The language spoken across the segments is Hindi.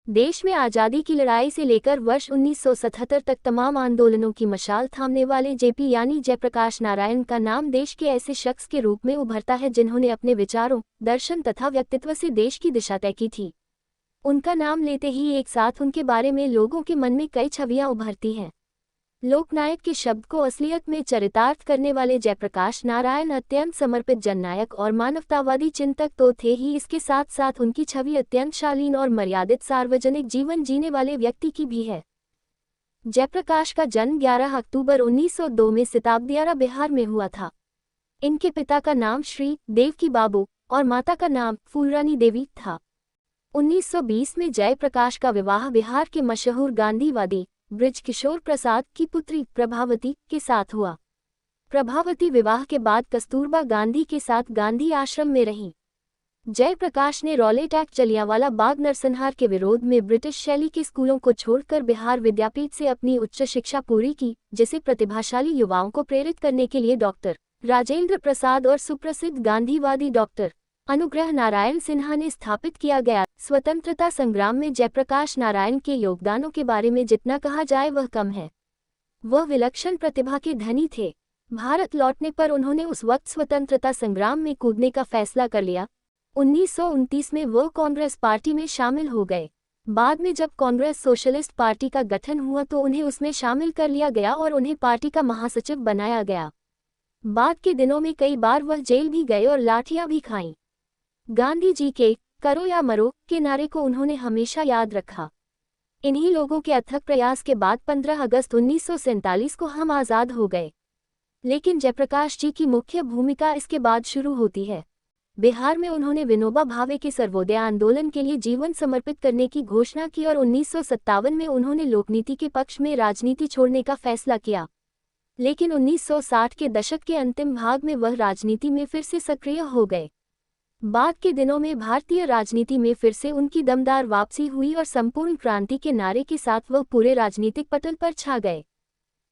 देश में आज़ादी की लड़ाई से लेकर वर्ष 1977 तक तमाम आंदोलनों की मशाल थामने वाले जेपी यानी जयप्रकाश नारायण का नाम देश के ऐसे शख्स के रूप में उभरता है जिन्होंने अपने विचारों, दर्शन तथा व्यक्तित्व से देश की दिशा तय की थी। उनका नाम लेते ही एक साथ उनके बारे में लोगों के मन में कई छवियां उभरती हैं। लोकनायक के शब्द को असलियत में चरितार्थ करने वाले जयप्रकाश नारायण अत्यंत समर्पित जननायक और मानवतावादी चिंतक तो थे ही, इसके साथ साथ उनकी छवि अत्यंत शालीन और मर्यादित सार्वजनिक जीवन जीने वाले व्यक्ति की भी है। जयप्रकाश का जन्म 11 अक्टूबर 1902 में सिताबदियारा, बिहार में हुआ था। इनके पिता का नाम श्री देवकी बाबू और माता का नाम फूलरानी देवी था। 1920 में जयप्रकाश का विवाह बिहार के मशहूर गांधीवादी बृज किशोर प्रसाद की पुत्री प्रभावती के साथ हुआ। प्रभावती विवाह के बाद कस्तूरबा गांधी के साथ गांधी आश्रम में रहीं। जयप्रकाश ने रॉलेट एक्ट, जलियांवाला बाग नरसंहार के विरोध में ब्रिटिश शैली के स्कूलों को छोड़कर बिहार विद्यापीठ से अपनी उच्च शिक्षा पूरी की, जिसे प्रतिभाशाली युवाओं को प्रेरित करने के लिए डॉक्टर राजेंद्र प्रसाद और सुप्रसिद्ध गांधीवादी डॉक्टर अनुग्रह नारायण सिन्हा ने स्थापित किया गया। स्वतंत्रता संग्राम में जयप्रकाश नारायण के योगदानों के बारे में जितना कहा जाए वह कम है। वह विलक्षण प्रतिभा के धनी थे। भारत लौटने पर उन्होंने उस वक्त स्वतंत्रता संग्राम में कूदने का फैसला कर लिया। 1929 में वह कांग्रेस पार्टी में शामिल हो गए। बाद में जब कांग्रेस सोशलिस्ट पार्टी का गठन हुआ तो उन्हें उसमें शामिल कर लिया गया और उन्हें पार्टी का महासचिव बनाया गया। बाद के दिनों में कई बार वह जेल भी गए और लाठियां भी खाईं। गांधी जी के करो या मरो के नारे को उन्होंने हमेशा याद रखा। इन्हीं लोगों के अथक प्रयास के बाद 15 अगस्त 1947 को हम आज़ाद हो गए। लेकिन जयप्रकाश जी की मुख्य भूमिका इसके बाद शुरू होती है। बिहार में उन्होंने विनोबा भावे के सर्वोदय आंदोलन के लिए जीवन समर्पित करने की घोषणा की और 1957 में उन्होंने लोकनीति के पक्ष में राजनीति छोड़ने का फैसला किया। लेकिन 1960 के दशक के अंतिम भाग में वह राजनीति में फिर से सक्रिय हो गए। बाद के दिनों में भारतीय राजनीति में फिर से उनकी दमदार वापसी हुई और संपूर्ण क्रांति के नारे के साथ वह पूरे राजनीतिक पटल पर छा गए।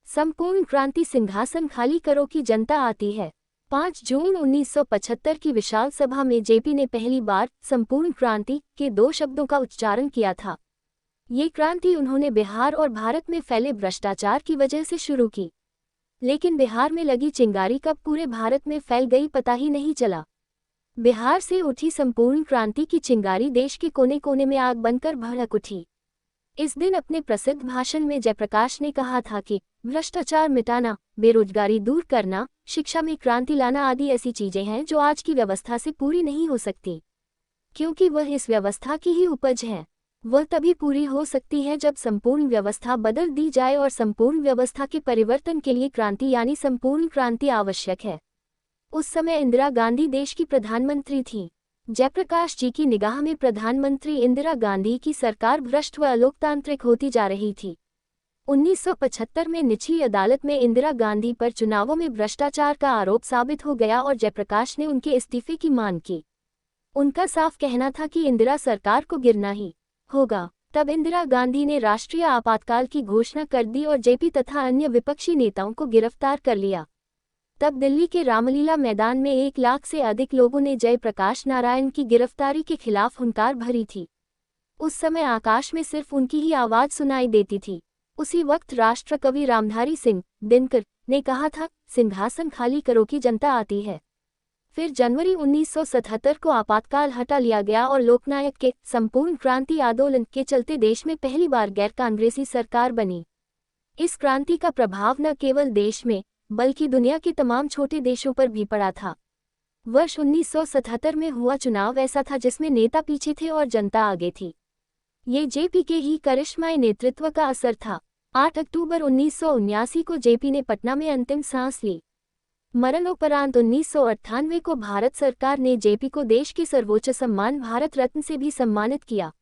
संपूर्ण क्रांति, सिंहासन खाली करो की जनता आती है। 5 जून 1975 की विशाल सभा में जेपी ने पहली बार संपूर्ण क्रांति के 2 शब्दों का उच्चारण किया था। ये क्रांति उन्होंने बिहार और भारत में फैले भ्रष्टाचार की वजह से शुरू की। लेकिन बिहार में लगी चिंगारी कब पूरे भारत में फैल गई पता ही नहीं चला। बिहार से उठी संपूर्ण क्रांति की चिंगारी देश के कोने कोने में आग बनकर भड़क उठी। इस दिन अपने प्रसिद्ध भाषण में जयप्रकाश ने कहा था कि भ्रष्टाचार मिटाना, बेरोजगारी दूर करना, शिक्षा में क्रांति लाना आदि ऐसी चीजें हैं जो आज की व्यवस्था से पूरी नहीं हो सकती, क्योंकि वह इस व्यवस्था की ही उपज है। वह तभी पूरी हो सकती है जब संपूर्ण व्यवस्था बदल दी जाए और संपूर्ण व्यवस्था के परिवर्तन के लिए क्रांति यानी संपूर्ण क्रांति आवश्यक है। उस समय इंदिरा गांधी देश की प्रधानमंत्री थीं। जयप्रकाश जी की निगाह में प्रधानमंत्री इंदिरा गांधी की सरकार भ्रष्ट व अलोकतांत्रिक होती जा रही थी। 1975 में निचली अदालत में इंदिरा गांधी पर चुनावों में भ्रष्टाचार का आरोप साबित हो गया और जयप्रकाश ने उनके इस्तीफे की मांग की। उनका साफ कहना था कि इंदिरा सरकार को गिरना ही होगा। तब इंदिरा गांधी ने राष्ट्रीय आपातकाल की घोषणा कर दी और जेपी तथा अन्य विपक्षी नेताओं को गिरफ्तार कर लिया। तब दिल्ली के रामलीला मैदान में 1 लाख से अधिक लोगों ने जयप्रकाश नारायण की गिरफ्तारी के खिलाफ हुंकार भरी थी। उस समय आकाश में सिर्फ उनकी ही आवाज सुनाई देती थी। उसी वक्त राष्ट्रकवि रामधारी सिंह दिनकर ने कहा था, सिंहासन खाली करो की जनता आती है। फिर जनवरी 1977 को आपातकाल हटा लिया गया और लोकनायक के संपूर्ण क्रांति आंदोलन के चलते देश में पहली बार गैर कांग्रेसी सरकार बनी। इस क्रांति का प्रभाव न केवल देश में बल्कि दुनिया के तमाम छोटे देशों पर भी पड़ा था। वर्ष 1977 में हुआ चुनाव ऐसा था जिसमें नेता पीछे थे और जनता आगे थी। ये जेपी के ही करिश्माई नेतृत्व का असर था। 8 अक्टूबर 1979 को जेपी ने पटना में अंतिम सांस ली। मरणोपरांत 1998 को भारत सरकार ने जेपी को देश के सर्वोच्च सम्मान भारत रत्न से भी सम्मानित किया।